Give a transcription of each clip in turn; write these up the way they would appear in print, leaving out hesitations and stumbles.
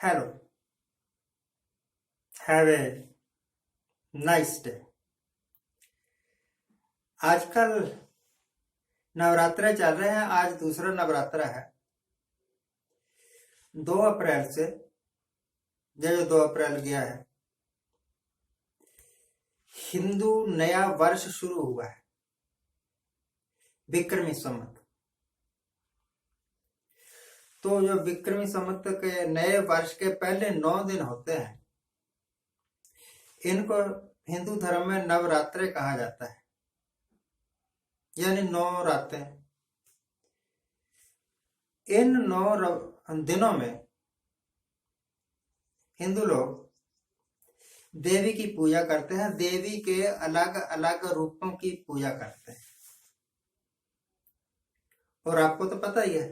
Hello, have a nice day. आजकल नवरात्र चल रहे हैं। आज दूसरा नवरात्र है 2 अप्रैल से। ये जो 2 अप्रैल गया है, हिंदू नया वर्ष शुरू हुआ है, विक्रमी संवत। तो जो विक्रमी संवत के नए वर्ष के पहले 9 दिन होते हैं, इनको हिंदू धर्म में नवरात्रे कहा जाता है, यानी 9 रातें। इन 9 दिनों में हिंदू लोग देवी की पूजा करते हैं, देवी के अलग अलग रूपों की पूजा करते हैं। और आपको तो पता ही है,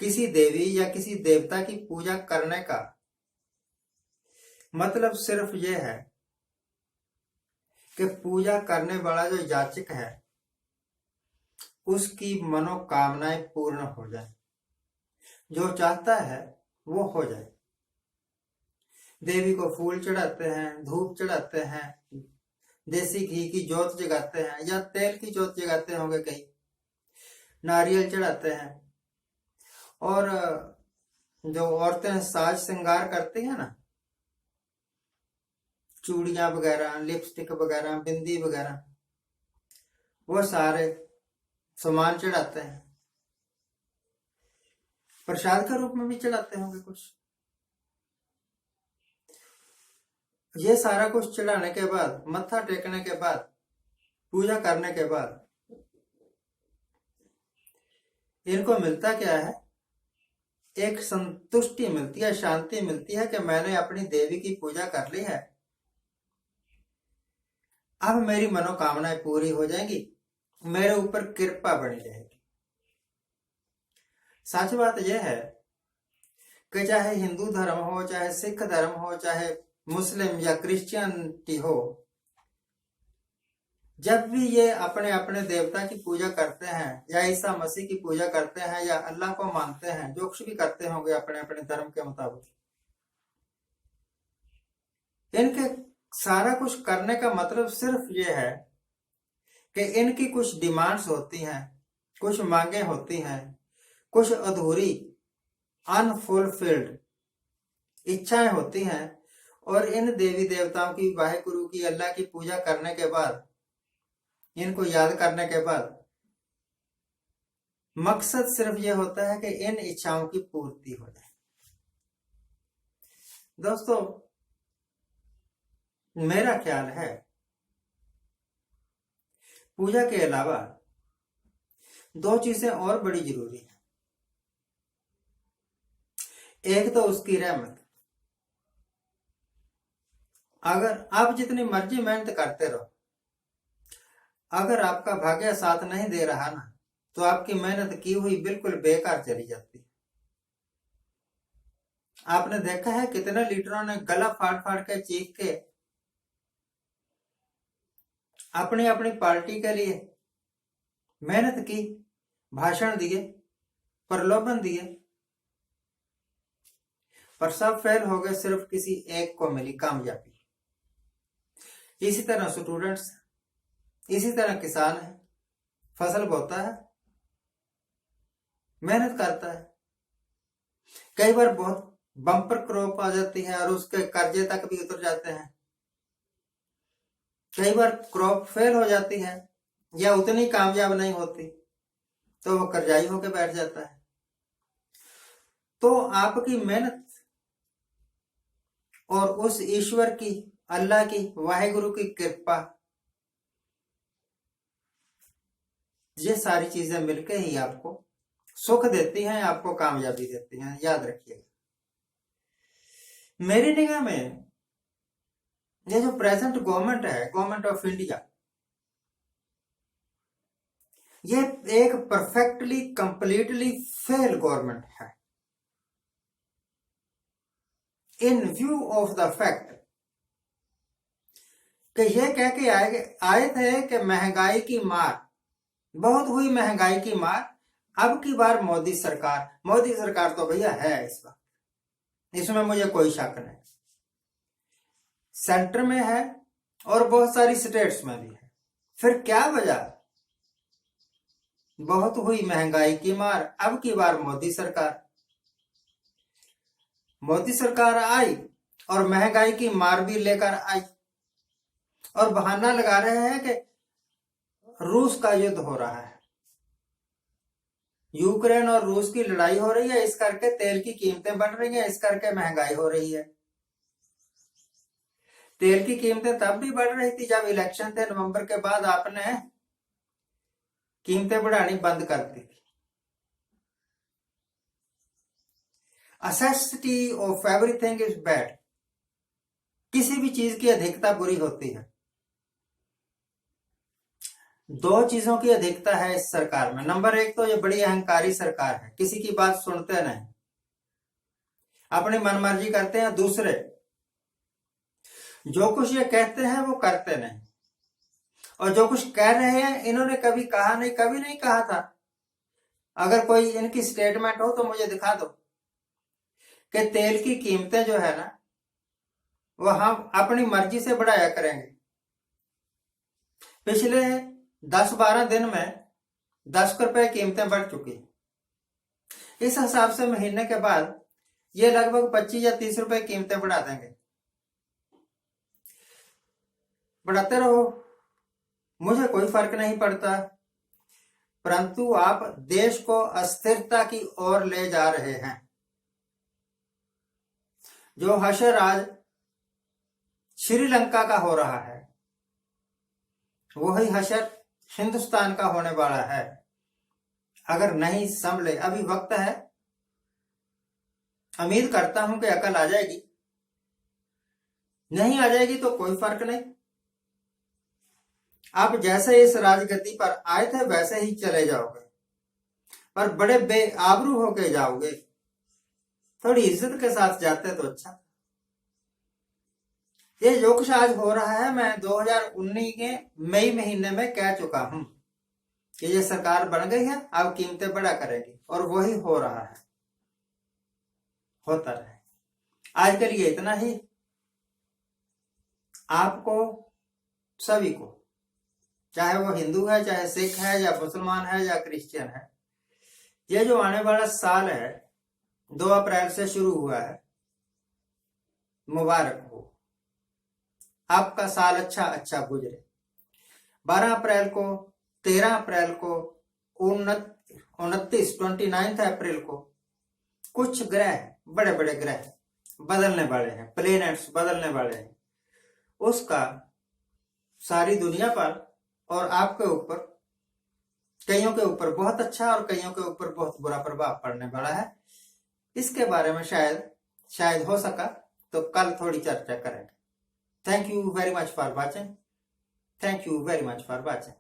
किसी देवी या किसी देवता की पूजा करने का मतलब सिर्फ यह है कि पूजा करने वाला जो याचक है उसकी मनोकामनाएं पूर्ण हो जाए, जो चाहता है वो हो जाए। देवी को फूल चढ़ाते हैं, धूप चढ़ाते हैं, देसी घी की जोत जगाते हैं या तेल की जोत जगाते होंगे, कहीं नारियल चढ़ाते हैं। और जो औरतें साज श्रृंगार करती हैं ना, चूड़ियां वगैरह, लिपस्टिक वगैरह, बिंदी वगैरह, वो सारे सामान चढ़ाते हैं। प्रसाद के रूप में भी चढ़ाते होंगे कुछ। ये सारा कुछ चढ़ाने के बाद, मत्था टेकने के बाद, पूजा करने के बाद इनको मिलता क्या है? एक संतुष्टि मिलती है, शांति मिलती है कि मैंने अपनी देवी की पूजा कर ली है, अब मेरी मनोकामनाएं पूरी हो जाएंगी, मेरे ऊपर कृपा बनी रहेगी। सच बात यह है कि चाहे हिंदू धर्म हो, चाहे सिख धर्म हो, चाहे मुस्लिम या क्रिश्चियनिटी हो, जब भी ये अपने अपने देवता की पूजा करते हैं या ईसा मसीह की पूजा करते हैं या अल्लाह को मानते हैं, जो कुछ भी करते होंगे अपने अपने धर्म के मुताबिक, इनके सारा कुछ करने का मतलब सिर्फ ये है कि इनकी कुछ डिमांड्स होती हैं, कुछ मांगे होती हैं, कुछ अधूरी अनफुलफिल्ड इच्छाएं होती हैं। और इन देवी देवताओं की, वाहेगुरु की, अल्लाह की पूजा करने के बाद, इनको याद करने के बाद मकसद सिर्फ यह होता है कि इन इच्छाओं की पूर्ति हो जाए। दोस्तों, मेरा ख्याल है पूजा के अलावा 2 चीजें और बड़ी जरूरी हैं। एक तो उसकी रहमत। अगर आप जितनी मर्जी मेहनत करते रहो, अगर आपका भाग्य साथ नहीं दे रहा ना, तो आपकी मेहनत की हुई बिल्कुल बेकार चली जाती। आपने देखा है कितने लीडरों ने गला फाड़ फाड़ के, चीख के अपनी अपनी पार्टी के लिए मेहनत की, भाषण दिए, प्रलोभन दिए, पर सब फेल हो गए, सिर्फ किसी एक को मिली कामयाबी। इसी तरह स्टूडेंट्स, इसी तरह किसान है, फसल बोता है, मेहनत करता है, कई बार बहुत बम्पर क्रॉप आ जाती है और उसके कर्जे तक भी उतर जाते हैं। कई बार क्रॉप फेल हो जाती है या उतनी कामयाब नहीं होती, तो वो कर्जाई होकर बैठ जाता है। तो आपकी मेहनत और उस ईश्वर की, अल्लाह की, वाहेगुरु की कृपा, ये सारी चीजें मिलकर ही आपको सुख देती हैं, आपको कामयाबी देती हैं। याद रखिएगा। मेरी निगाह में ये जो प्रेजेंट गवर्नमेंट है, गवर्नमेंट ऑफ इंडिया, ये एक परफेक्टली, कंप्लीटली फेल गवर्नमेंट है। इन व्यू ऑफ द फैक्ट कि ये कह के आए थे कि महंगाई की मार, बहुत हुई महंगाई की मार, अब की बार मोदी सरकार तो भैया है इस वक्त, इसमें मुझे कोई शक नहीं। सेंटर में है और बहुत सारी स्टेट्स में भी है। फिर क्या वजह? बहुत हुई महंगाई की मार। अब की बार मोदी सरकार आई और महंगाई की मार भी लेकर आई, और बहाना लगा रहे हैं कि रूस का युद्ध हो रहा है, यूक्रेन और रूस की लड़ाई हो रही है, इस करके तेल की कीमतें बढ़ रही हैं, इस करके महंगाई हो रही है। तेल की कीमतें तब भी बढ़ रही थी जब इलेक्शन थे नवंबर के बाद, आपने कीमतें बढ़ानी बंद कर दी थी। असेसिटी ऑफ एवरीथिंग इज बैड। किसी भी चीज की अधिकता बुरी होती है। दो चीजों की अधिकता है इस सरकार में। नंबर एक तो ये बड़ी अहंकारी सरकार है, किसी की बात सुनते नहीं, अपनी मनमर्जी करते हैं। दूसरे, जो कुछ ये कहते हैं वो करते नहीं, और जो कुछ कह रहे हैं इन्होंने कभी कहा नहीं, कभी नहीं कहा था। अगर कोई इनकी स्टेटमेंट हो तो मुझे दिखा दो कि तेल की कीमतें जो है ना वो हम अपनी मर्जी से बढ़ाया करेंगे। पिछले 10-12 दिन में 10 रुपए कीमतें बढ़ चुकी। इस हिसाब से महीने के बाद ये लगभग 25 या 30 रुपए कीमतें बढ़ा देंगे। बढ़ाते रहो, मुझे कोई फर्क नहीं पड़ता, परंतु आप देश को अस्थिरता की ओर ले जा रहे हैं। जो हशर आज श्रीलंका का हो रहा है, वही हशर हिंदुस्तान का होने वाला है अगर नहीं संभले। अभी वक्त है, उम्मीद करता हूं कि अकल आ जाएगी। नहीं आ जाएगी तो कोई फर्क नहीं, आप जैसे इस राजगद्दी पर आए थे वैसे ही चले जाओगे, पर बड़े बेआबरू होके जाओगे। थोड़ी इज्जत के साथ जाते तो अच्छा। ये जो कुछ आज हो रहा है, मैं 2019 के मई महीने में कह चुका हूं कि ये सरकार बन गई है, अब कीमतें बढ़ा करेगी, और वही हो रहा है, होता रहे। आज के लिए इतना ही। आपको सभी को, चाहे वो हिंदू है, चाहे सिख है, या मुसलमान है, या क्रिश्चियन है, ये जो आने वाला साल है 2 अप्रैल से शुरू हुआ है, मुबारक हो। आपका साल अच्छा अच्छा गुजरे। 12 अप्रैल को, 13 अप्रैल को, 29 अप्रैल को कुछ ग्रह, बड़े बड़े ग्रह बदलने वाले हैं, प्लेनेट्स बदलने वाले हैं। उसका सारी दुनिया पर और आपके ऊपर, कईयों के ऊपर बहुत अच्छा और कईयों के ऊपर बहुत बुरा प्रभाव पड़ने वाला है। इसके बारे में शायद हो सका तो कल थोड़ी चर्चा करेंगे। Thank you very much for watching. Thank you very much for watching.